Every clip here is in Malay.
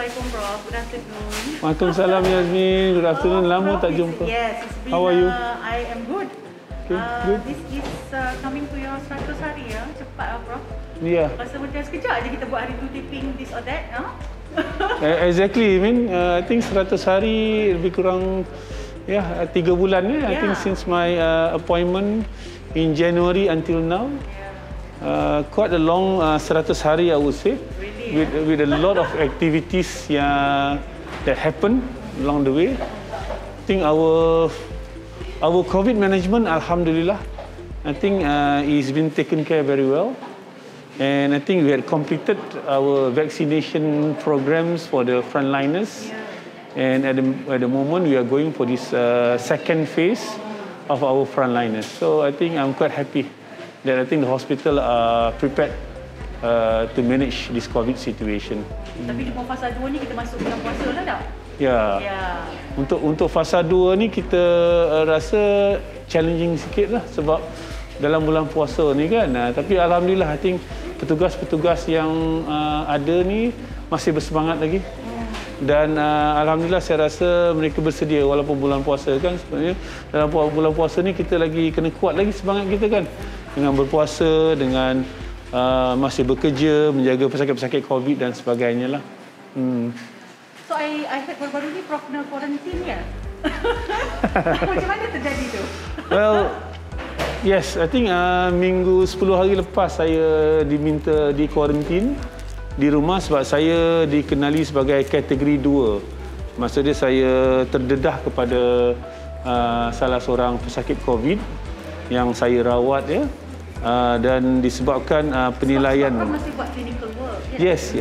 Assalamualaikum, Prof. Good afternoon. Waalaikumsalam, Yasmin. Good afternoon. Lama Prof, tak jumpa. Yes, it's been, How are you? I am good. Okay, good. This is coming to your 100 hari ya. Cepat Prof. Yeah. Rasa macam sekejap aja kita buat hari tu tipping this or that. Exactly. I mean, I think 100 hari lebih kurang 3 bulan ya. I think since my appointment in January until now. Quite a long 100 hari, I would say. Really? With a lot of activities that happen along the way. I think our COVID management, alhamdulillah, I think it's been taken care very well. And I think we had completed our vaccination programs for the frontliners. And at the moment, we are going for this second phase of our frontliners. So I think I'm quite happy that I think the hospital are prepared to manage this COVID situation. Tapi di fasa 2 ni kita masuk bulan puasa lah tak? Ya. Untuk fasa 2 ni kita rasa challenging sikit lah sebab dalam bulan puasa ni kan. Tapi alhamdulillah, I think petugas-petugas yang ada ni masih bersemangat lagi. Dan alhamdulillah saya rasa mereka bersedia walaupun bulan puasa kan. Sebenarnya dalam bulan puasa ni kita lagi kena kuat lagi semangat kita kan. Dengan berpuasa, dengan masih bekerja, menjaga pesakit-pesakit COVID dan sebagainya lah. So I heard baru-baru ni Prof kena quarantine ya? Macam mana terjadi tu? Well, yes, I think minggu 10 hari lepas saya diminta di quarantine di rumah sebab saya dikenali sebagai kategori 2. Maksudnya saya terdedah kepada salah seorang pesakit COVID yang saya rawat ya. Dan disebabkan penilaian. Prof masih buat clinical work. Yes.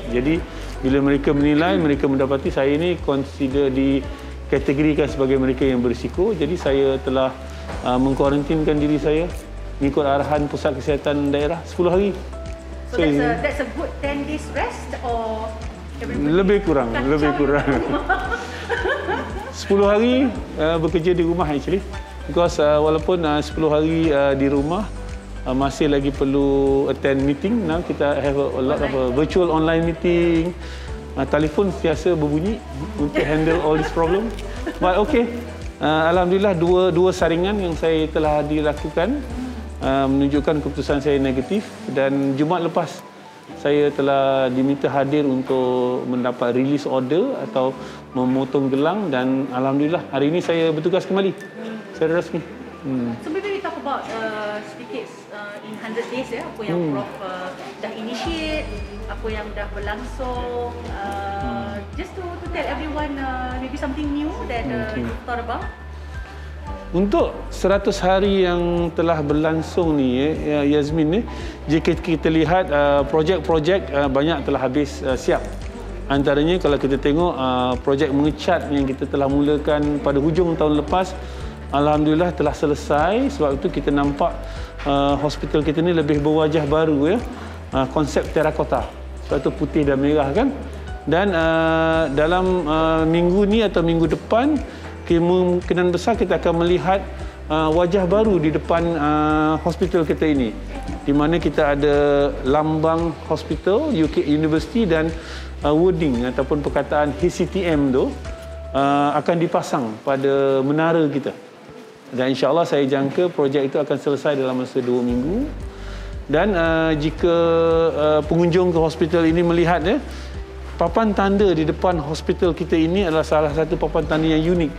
Jadi bila mereka menilai, mereka mendapati saya ini consider dikategorikan sebagai mereka yang berisiko. Jadi saya telah mengkuarantinkan diri saya mengikut arahan Pusat Kesihatan Daerah 10 hari. So that's a good 10 days rest or lebih kurang. 10 hari bekerja di rumah actually. Because walaupun 10 hari di rumah, masih lagi perlu attend meeting. Now kita have a lot of virtual online meeting. Telefon biasa berbunyi untuk handle all this problem. But okay, alhamdulillah dua saringan yang saya telah dilakukan menunjukkan keputusan saya negatif. Dan Jumaat lepas saya telah diminta hadir untuk mendapat release order atau memotong gelang. Dan alhamdulillah hari ini saya bertugas kembali secara rasmi. So maybe we talk about sedikit in 100 days ya, apa yang Prof dah initiate, apa yang dah berlangsung. Just to tell everyone maybe something new that you thought about. Untuk 100 hari yang telah berlangsung ni Yasmin, jika kita lihat projek-projek banyak telah habis siap. Antaranya kalau kita tengok projek mengecat yang kita telah mulakan pada hujung tahun lepas, alhamdulillah telah selesai. Sebab itu kita nampak hospital kita ni lebih berwajah baru ya. Konsep terakota. Sebab itu putih dan merah kan. Dan dalam minggu ni atau minggu depan, kemungkinan besar kita akan melihat wajah baru di depan hospital kita ini. Di mana kita ada lambang hospital UK University dan wording ataupun perkataan HCTM tu akan dipasang pada menara kita. Dan insya-Allah saya jangka projek itu akan selesai dalam masa 2 minggu. Dan jika pengunjung ke hospital ini melihat papan tanda di depan hospital kita ini adalah salah satu papan tanda yang unik,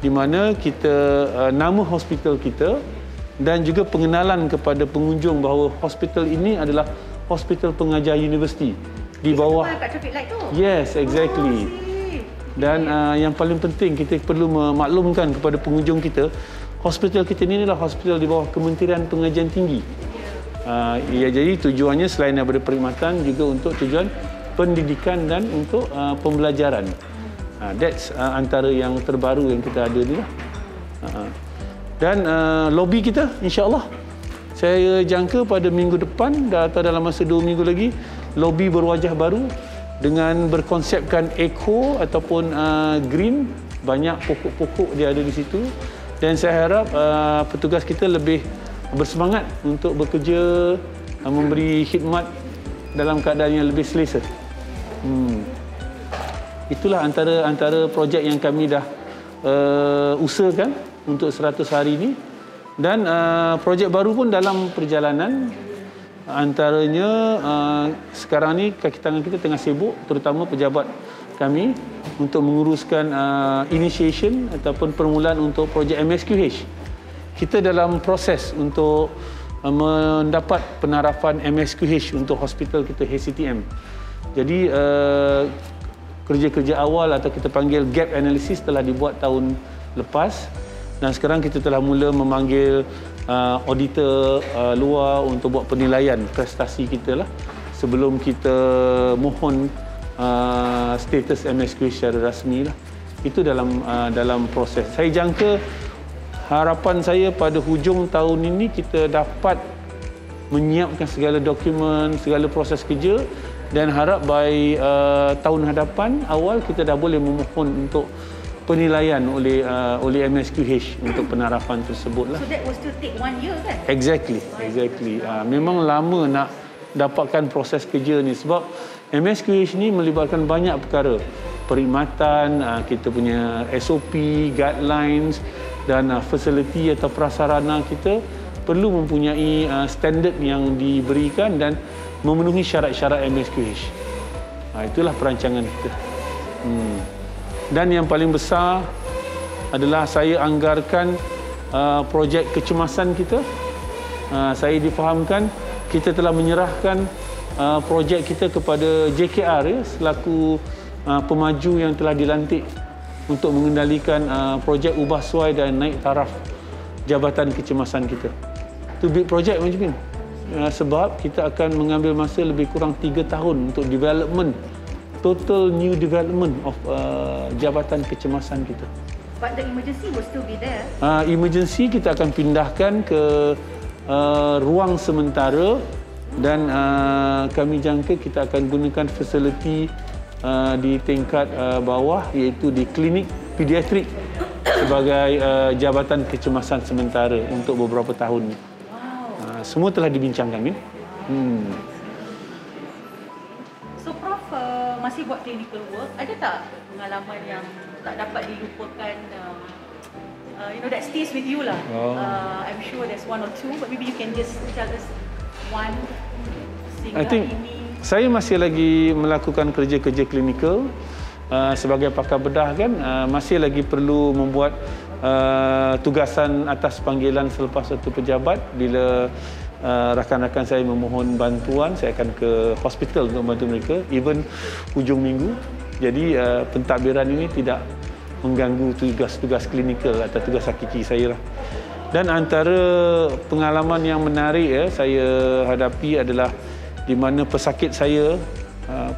di mana kita nama hospital kita dan juga pengenalan kepada pengunjung bahawa hospital ini adalah hospital pengajar universiti di bawah. Kat traffic light tu. Yes, exactly. Dan yang paling penting kita perlu memaklumkan kepada pengunjung kita, hospital kita ini adalah hospital di bawah Kementerian Pengajian Tinggi. Jadi tujuannya selain daripada perkhidmatan juga untuk tujuan pendidikan dan untuk pembelajaran. That's antara yang terbaru yang kita ada ni lah. Dan lobby kita insya-Allah saya jangka pada minggu depan atau dalam masa 2 minggu lagi, lobby berwajah baru dengan berkonsepkan eco ataupun green. Banyak pokok-pokok dia ada di situ. Dan saya harap petugas kita lebih bersemangat untuk bekerja, memberi khidmat dalam keadaan yang lebih selesa. Itulah antara projek yang kami dah usahakan untuk 100 hari ini. Dan projek baru pun dalam perjalanan. Antaranya sekarang ni kaki tangan kita tengah sibuk, terutama pejabat kami, untuk menguruskan initiation ataupun permulaan untuk projek MSQH. Kita dalam proses untuk mendapat penarafan MSQH untuk hospital kita HCTM. Jadi kerja-kerja awal atau kita panggil gap analysis telah dibuat tahun lepas, dan sekarang kita telah mula memanggil auditor luar untuk buat penilaian prestasi kita lah sebelum kita mohon status MSQH secara rasmi lah. Itu dalam proses. Saya jangka, harapan saya pada hujung tahun ini kita dapat menyiapkan segala dokumen, segala proses kerja, dan harap by tahun hadapan awal kita dah boleh memohon untuk penilaian oleh MSQH untuk penarafan tersebut lah. So that will still take 1 year kan? Exactly. Memang lama nak dapatkan proses kerja ni sebab MSQH ni melibatkan banyak perkara. Perkhidmatan, kita punya SOP, guidelines, dan fasiliti atau prasarana kita perlu mempunyai standard yang diberikan dan memenuhi syarat-syarat MSQH. Itulah perancangan kita. Dan yang paling besar adalah saya anggarkan projek kecemasan kita. Saya difahamkan kita telah menyerahkan projek kita kepada JKR selaku pemaju yang telah dilantik untuk mengendalikan projek ubah suai dan naik taraf Jabatan Kecemasan kita. Itu big projek Encik Min. Sebab kita akan mengambil masa lebih kurang 3 tahun untuk development, total new development of Jabatan Kecemasan kita. But the emergency will still be there. Emergency kita akan pindahkan ke ruang sementara, dan kami jangka kita akan gunakan fasiliti di tingkat bawah, iaitu di klinik pediatrik sebagai Jabatan Kecemasan sementara untuk beberapa tahun. Semua telah dibincangkan, Min. So Prof masih buat clinical work, ada tak pengalaman yang tak dapat dilupakan, that stays with you lah? I'm sure there's 1 or 2, but maybe you can just tell us one. I think saya masih lagi melakukan kerja-kerja klinikal sebagai pakar bedah kan, masih lagi perlu membuat tugasan atas panggilan selepas satu pejabat. Bila rakan-rakan saya memohon bantuan, saya akan ke hospital untuk membantu mereka, even hujung minggu. Jadi pentadbiran ini tidak mengganggu tugas-tugas klinikal atau tugas hakiki saya lah. Dan antara pengalaman yang menarik saya hadapi adalah di mana pesakit saya,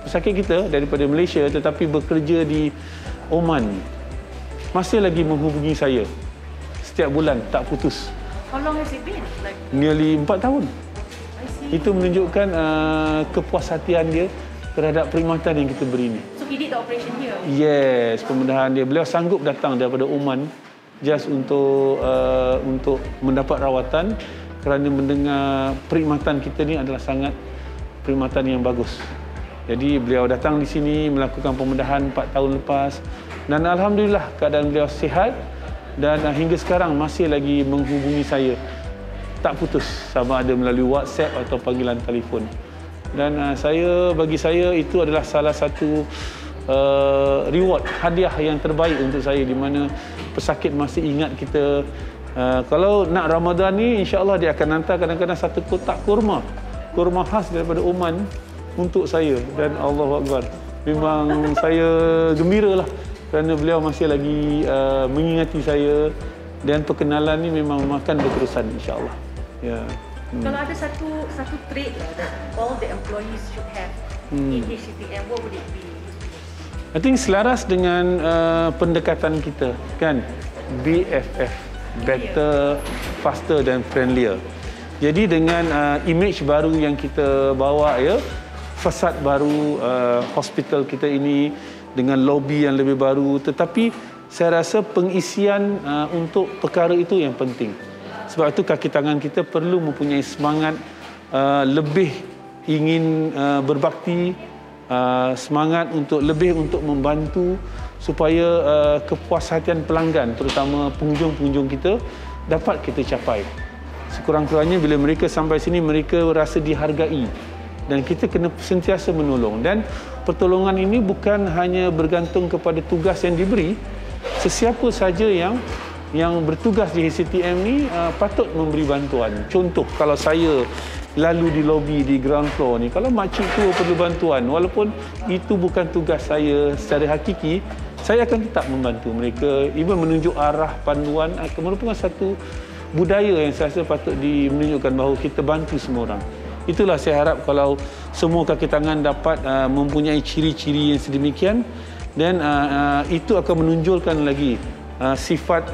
pesakit kita daripada Malaysia tetapi bekerja di Oman, masih lagi menghubungi saya setiap bulan, tak putus. How long has it been? Like nearly 4 tahun. I see. Itu menunjukkan kepuashatian dia terhadap perkhidmatan yang kita beri ni. So he did the operation here? Yes, pembedahan dia. Beliau sanggup datang daripada Oman just untuk mendapat rawatan kerana mendengar perkhidmatan kita ni adalah sangat perkhidmatan yang bagus. Jadi beliau datang di sini melakukan pembedahan 4 tahun lepas, dan alhamdulillah keadaan beliau sihat dan hingga sekarang masih lagi menghubungi saya, tak putus, sama ada melalui WhatsApp atau panggilan telefon. Dan bagi saya itu adalah salah satu reward, hadiah yang terbaik untuk saya, di mana pesakit masih ingat kita. Kalau nak Ramadan ni, insya-Allah dia akan hantar kadang-kadang satu kotak kurma khas daripada Oman untuk saya, dan Allahu Akbar, memang saya gembiralah kerana beliau masih lagi mengingati saya, dan perkenalan ni memang makan berterusan, insya-Allah. Ya. Kalau ada satu trait that all the employees should have in HCTM, what would it be? I think selaras dengan pendekatan kita, kan? BFF, better, faster dan friendlier. Jadi dengan image baru yang kita bawa, fasad baru hospital kita ini dengan lobby yang lebih baru, tetapi saya rasa pengisian untuk perkara itu yang penting. Sebab itu kaki tangan kita perlu mempunyai semangat lebih ingin berbakti semangat untuk membantu supaya kepuashatian pelanggan, terutama pengunjung-pengunjung kita, dapat kita capai. Sekurang-kurangnya bila mereka sampai sini, mereka rasa dihargai dan kita kena sentiasa menolong. Dan pertolongan ini bukan hanya bergantung kepada tugas yang diberi. Sesiapa saja yang bertugas di HCTM ni patut memberi bantuan. Contoh, kalau saya lalu di lobi di ground floor ni, kalau makcik tu perlu bantuan, walaupun itu bukan tugas saya secara hakiki, saya akan tetap membantu mereka. Even menunjuk arah panduan merupakan satu budaya yang saya rasa patut menunjukkan bahawa kita bantu semua orang. Itulah saya harap kalau semua kaki tangan dapat mempunyai ciri-ciri yang sedemikian, dan itu akan menonjolkan lagi sifat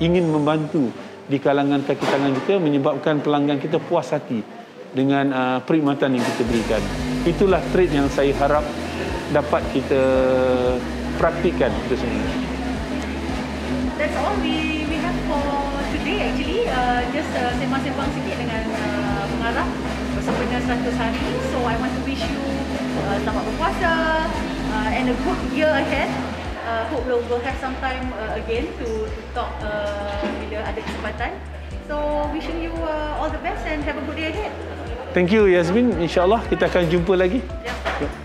ingin membantu di kalangan kaki tangan kita, menyebabkan pelanggan kita puas hati dengan perkhidmatan yang kita berikan. Itulah trait yang saya harap dapat kita praktikkan itu semua. That's all we have for today actually. Just sembang-sembang sikit dengan pengarah bersempena 100 hari. So I want to wish you selamat berpuasa and a good year ahead. Hope we'll have some time again to talk bila ada kesempatan. So wishing you all the best and have a good day ahead. Thank you Yasmin. InsyaAllah kita akan jumpa lagi. Yeah.